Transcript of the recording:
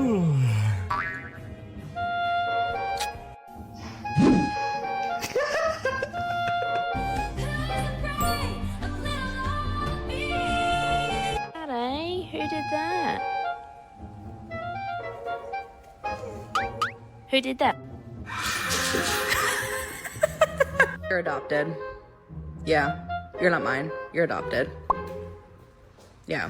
Daddy, who did that? Who did that? You're adopted. Yeah, you're not mine. You're adopted. Yeah.